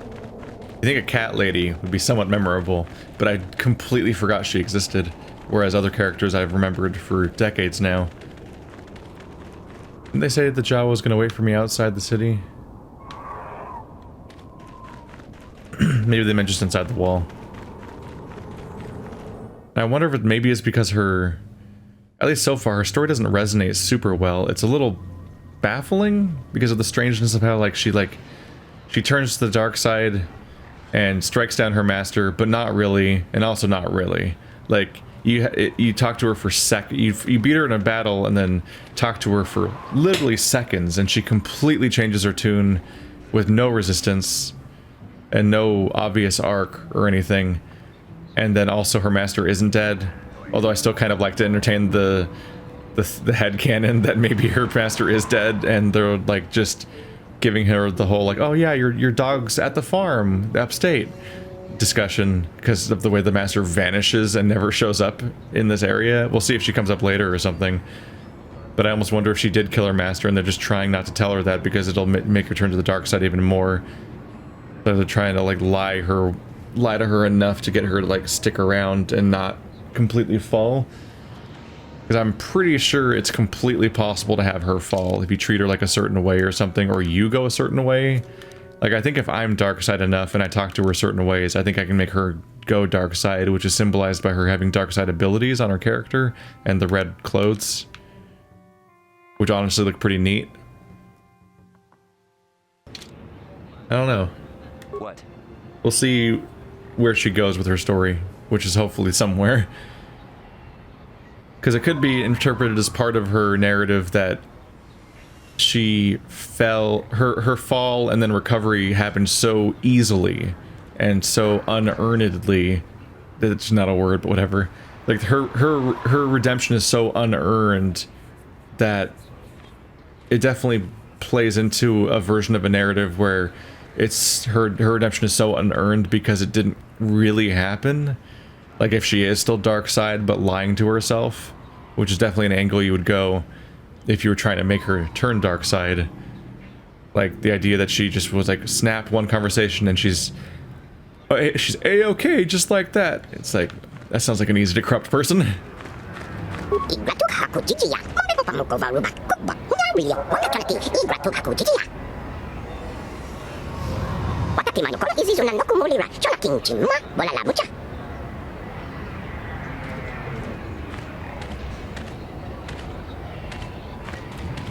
I think a cat lady would be somewhat memorable, but I completely forgot she existed, whereas other characters I've remembered for decades now. Didn't they say that Jawa was going to wait for me outside the city? Maybe they meant just inside the wall. I wonder if it maybe is because her, at least so far, her story doesn't resonate super well. It's a little baffling because of the strangeness of how she turns to the dark side and strikes down her master, but not really, and also not really. Like, you talk to her for you beat her in a battle and then talk to her for literally seconds, and she completely changes her tune with no resistance and no obvious arc or anything. And then also her master isn't dead, although I still kind of like to entertain the headcanon that maybe her master is dead, and they're like just giving her the whole like, oh yeah, your dog's at the farm upstate discussion because of the way the master vanishes and never shows up in this area. We'll see if she comes up later or something, but I almost wonder if she did kill her master and they're just trying not to tell her that because it'll make her turn to the dark side even more. So they're trying to like lie to her enough to get her to like stick around and not completely fall. Because I'm pretty sure it's completely possible to have her fall if you treat her like a certain way or something, or you go a certain way. Like, I think if I'm dark side enough and I talk to her certain ways, I think I can make her go dark side, which is symbolized by her having dark side abilities on her character and the red clothes, which honestly look pretty neat. I don't know. What? We'll see where she goes with her story, which is hopefully somewhere. Because it could be interpreted as part of her narrative that she fell, her fall and then recovery happened so easily and so unearnedly, that it's not a word, but whatever. Like her redemption is so unearned that it definitely plays into a version of a narrative where it's her redemption is so unearned because it didn't really happen. Like if she is still dark side but lying to herself, which is definitely an angle you would go if you were trying to make her turn dark side. Like the idea that she just was like snap one conversation and she's A-okay just like that. It's like, that sounds like an easy to corrupt person.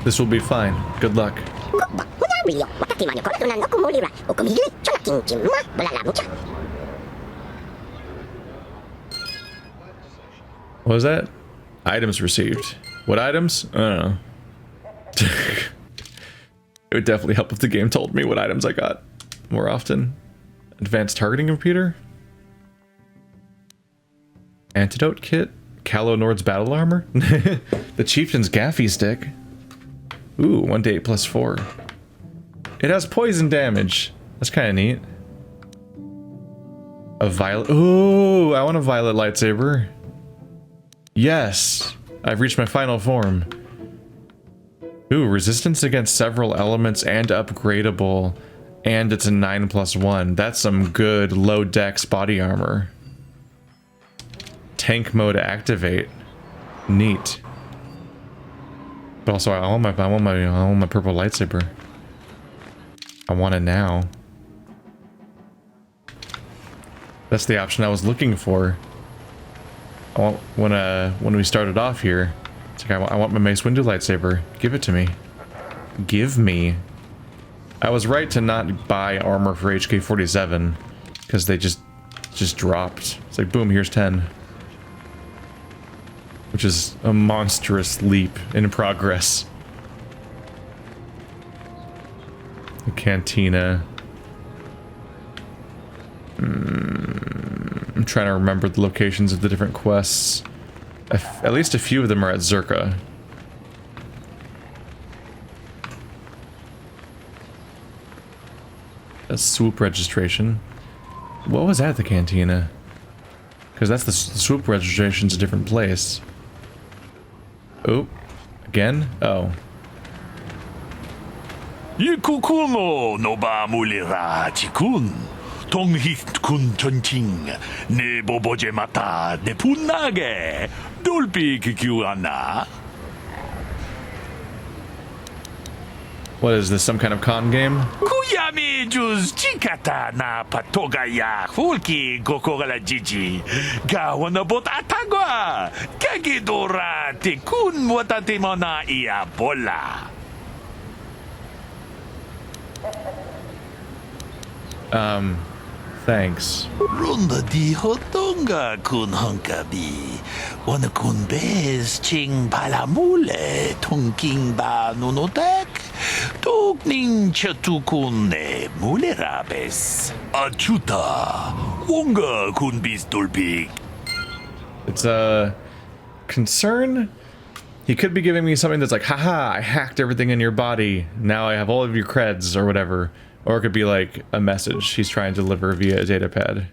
This will be fine. Good luck. What was that? Items received. What items? I don't know. It would definitely help if the game told me what items I got more often. Advanced targeting computer? Antidote kit? Kalonoro's battle armor? The chieftain's gaffy stick. Ooh, 1d8 + 4. It has poison damage. That's kind of neat. A violet. Ooh, I want a violet lightsaber. Yes, I've reached my final form. Ooh, resistance against several elements and upgradable. And it's a 9+1. That's some good low dex body armor. Tank mode activate. Neat. But also, I want my purple lightsaber. I want it now. That's the option I was looking for. I want, when we started off here, it's like I want my Mace Windu lightsaber. Give it to me. Give me. I was right to not buy armor for HK-47 because they just dropped. It's like boom, here's 10. which is a monstrous leap in progress. The cantina. I'm trying to remember the locations of the different quests. At least a few of them are at Zerka. A swoop registration. What was at the cantina? Because that's the swoop registration's a different place. Oh, again? Oh. Ikukuno no ba mulira chikun. Tonghit kun chonching. Ne boboje mata ne punage. Dolpi kikiwana. What is this, some kind of con game? Kuyami juz chikata na patogaya hulki gokorala jiji. Gawana bot atagwa. Kagidora te kun watatimona ia bola. Thanks. Runda di hotonga kun honkabi. Wana kun bez ching palamule tongking ba nunotek. Tokning chatukun ne mulerabes. Achuta. Wonga kun bis dolpik. It's a concern. He could be giving me something that's like, haha, I hacked everything in your body. Now I have all of your creds or whatever. Or it could be like a message he's trying to deliver via a datapad.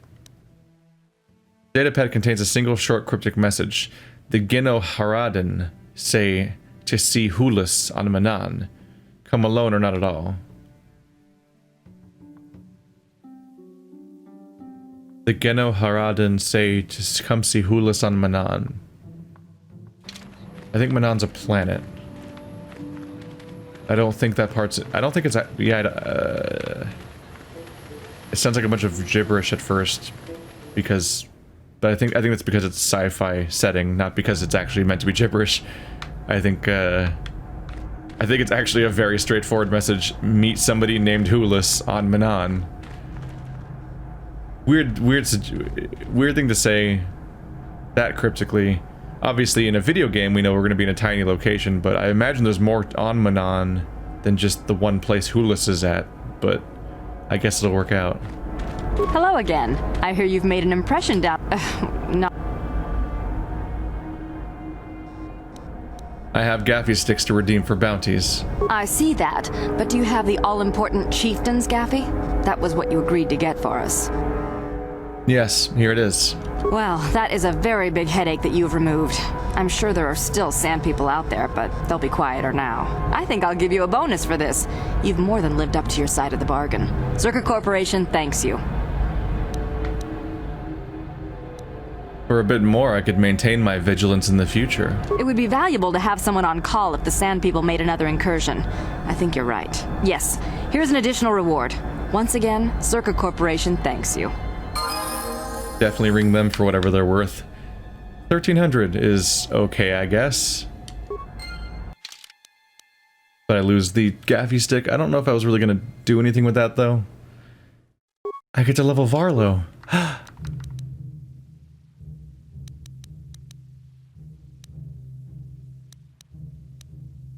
Datapad contains a single short cryptic message. The Geno Haradan say to see Hulis on Manan. Come alone or not at all. The Geno Haradan say to come see Hulis on Manan. I think Manan's a planet. I don't think that part's... I don't think it's... Yeah, it sounds like a bunch of gibberish at first. Because... But I think that's because it's sci-fi setting, not because it's actually meant to be gibberish. I think it's actually a very straightforward message. Meet somebody named Hulis on Manan. Weird thing to say that cryptically. Obviously, in a video game, we know we're going to be in a tiny location, but I imagine there's more on Manan than just the one place Hulis is at, but I guess it'll work out. Hello again. I hear you've made an impression down... no. I have gaffy sticks to redeem for bounties. I see that, but do you have the all-important chieftain's gaffy? That was what you agreed to get for us. Yes, here it is. Well, that is a very big headache that you've removed. I'm sure there are still sand people out there, but they'll be quieter now. I think I'll give you a bonus for this. You've more than lived up to your side of the bargain. Zerka Corporation thanks you. For a bit more, I could maintain my vigilance in the future. It would be valuable to have someone on call if the sand people made another incursion. I think you're right. Yes, here's an additional reward. Once again, Zerka Corporation thanks you. Definitely ring them for whatever they're worth. 1300 is okay, I guess. But I lose the gaffy stick. I don't know if I was really gonna do anything with that, though. I get to level Varlo.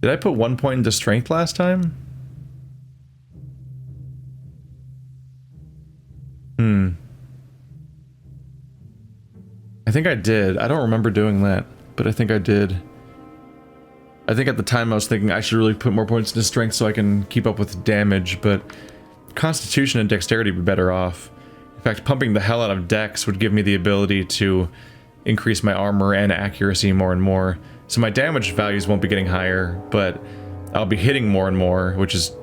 Did I put 1 point into strength last time? I think I did. I don't remember doing that, but I think I did. I think at the time I was thinking I should really put more points into strength so I can keep up with damage, but Constitution and Dexterity would be better off. In fact, pumping the hell out of Dex would give me the ability to increase my armor and accuracy more and more. So my damage values won't be getting higher, but I'll be hitting more and more, which is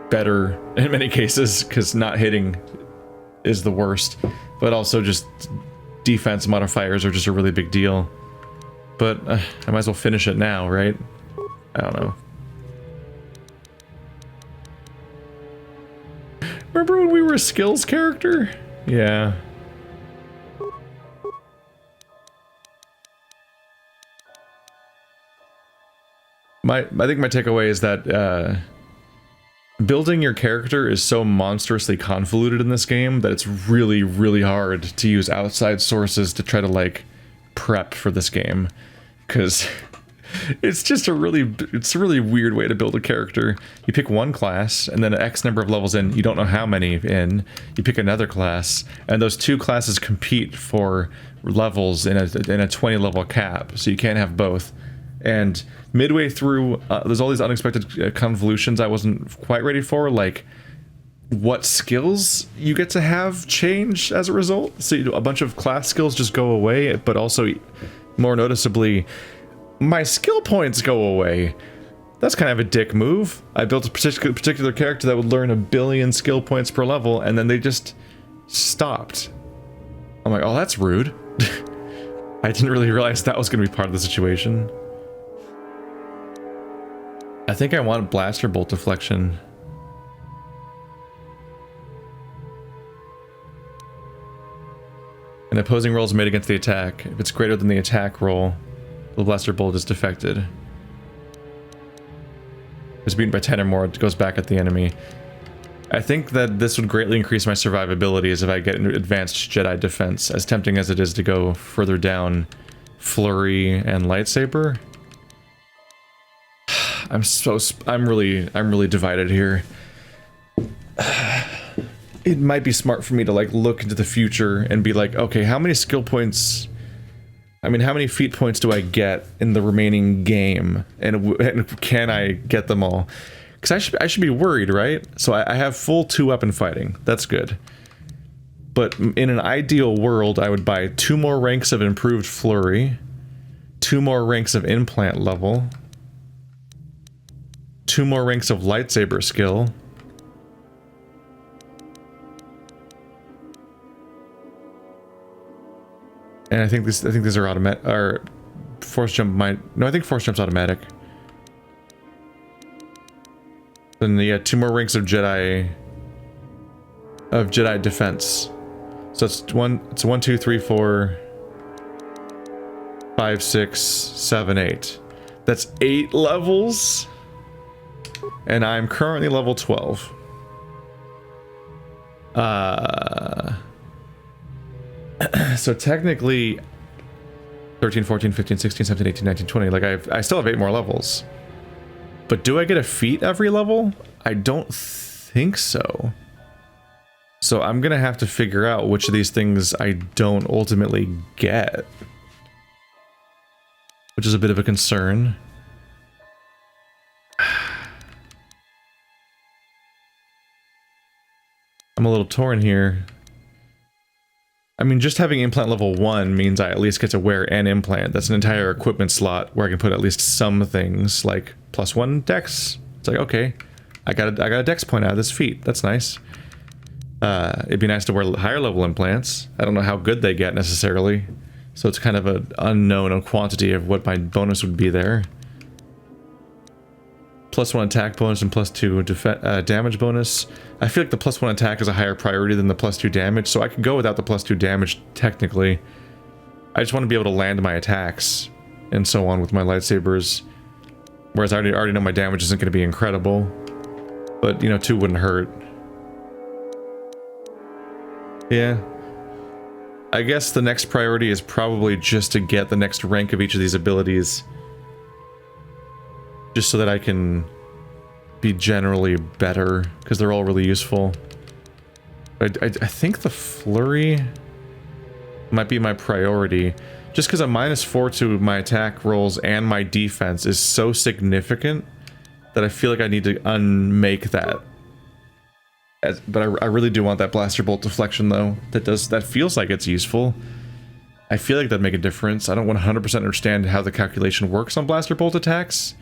better in many cases, because not hitting is the worst. But also just defense modifiers are just a really big deal. But I might as well finish it now, right? I don't know. Remember when we were a skills character? Yeah. I think my takeaway is that building your character is so monstrously convoluted in this game that it's really, really hard to use outside sources to try to, like, prep for this game. because it's just a really weird way to build a character. You pick one class, and then X number of levels in, you don't know how many in. You pick another class, and those two classes compete for levels in a 20 level cap, so you can't have both. And midway through, there's all these unexpected convolutions I wasn't quite ready for, like what skills you get to have change as a result. So a bunch of class skills just go away, but also, more noticeably, my skill points go away. That's kind of a dick move. I built a particular character that would learn 1 billion skill points per level, and then they just stopped. I'm like, oh, that's rude. I didn't really realize that was going to be part of the situation. I think I want blaster bolt deflection. An opposing roll is made against the attack. If it's greater than the attack roll, the blaster bolt is defected. If it's beaten by 10 or more, it goes back at the enemy. I think that this would greatly increase my survivability as if I get into advanced Jedi defense, as tempting as it is to go further down flurry and lightsaber. I'm really divided here. It might be smart for me to like look into the future and be like, okay, how many skill points, I mean, how many feat points do I get in the remaining game, and can I get them all? Because I should be worried, right? So I have full 2-weapon fighting. That's good. But in an ideal world, I would buy 2 more ranks of improved flurry, 2 more ranks of implant level, 2 more ranks of lightsaber skill, and I think these are automatic. Or force jump might. No, I think force jump's automatic. Then yeah, 2 more ranks of Jedi defense. So it's 1, 2, 3, 4, 5, 6, 7, 8. That's 8 levels. And I'm currently level 12. So technically 13, 14, 15, 16, 17, 18, 19, 20. Like I still have 8 more levels. But do I get a feat every level? I don't think so. So I'm gonna have to figure out which of these things I don't ultimately get. Which is a bit of a concern. I'm a little torn here. I mean, just having implant level 1 means I at least get to wear an implant. That's an entire equipment slot where I can put at least some things, like +1 dex. It's like, okay, I got a dex point out of this feat. That's nice. It'd be nice to wear higher level implants. I don't know how good they get necessarily, so it's kind of an unknown quantity of what my bonus would be there. +1 attack bonus and +2 damage bonus. I feel like the +1 attack is a higher priority than the +2 damage, so I could go without the +2 damage technically. I just want to be able to land my attacks and so on with my lightsabers. Whereas I already know my damage isn't going to be incredible. But, you know, 2 wouldn't hurt. Yeah. I guess the next priority is probably just to get the next rank of each of these abilities. Just so that I can be generally better, because they're all really useful. I think the flurry might be my priority, just because a -4 to my attack rolls and my defense is so significant that I feel like I need to unmake that. But I really do want that blaster bolt deflection though. That feels like it's useful. I feel like that'd make a difference. I don't 100% understand how the calculation works on blaster bolt attacks.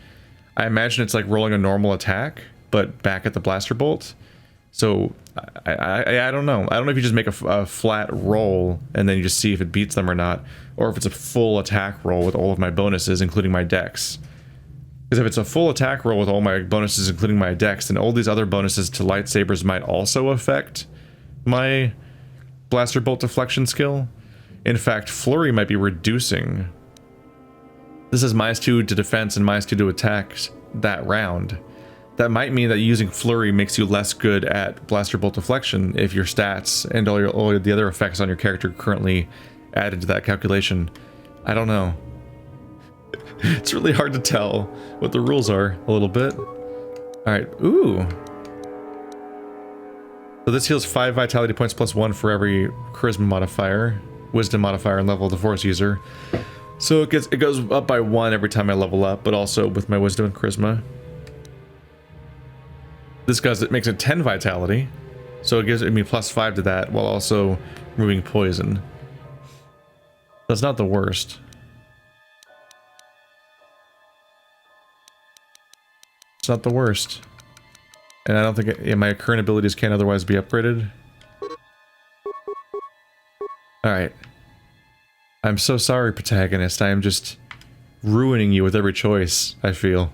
I imagine it's like rolling a normal attack, but back at the blaster bolt. So I don't know. I don't know if you just make a flat roll and then you just see if it beats them or not, or if it's a full attack roll with all of my bonuses, including my dex. Because if it's a full attack roll with all my bonuses, including my dex, then all these other bonuses to lightsabers might also affect my blaster bolt deflection skill. In fact, flurry might be reducing. This is -2 to defense and -2 to attacks that round. That might mean that using flurry makes you less good at blaster bolt deflection if your stats and all the other effects on your character currently added to that calculation. I don't know. It's really hard to tell what the rules are a little bit. Alright, ooh. So this heals 5 vitality points plus 1 for every charisma modifier, wisdom modifier, and level of the force user. So it goes up by 1 every time I level up, but also with my wisdom and charisma. This it makes it 10 vitality, so it gives me plus 5 to that while also removing poison. That's not the worst. It's not the worst. And I don't think my current abilities can otherwise be upgraded. Alright. I'm so sorry, protagonist. I am just ruining you with every choice, I feel.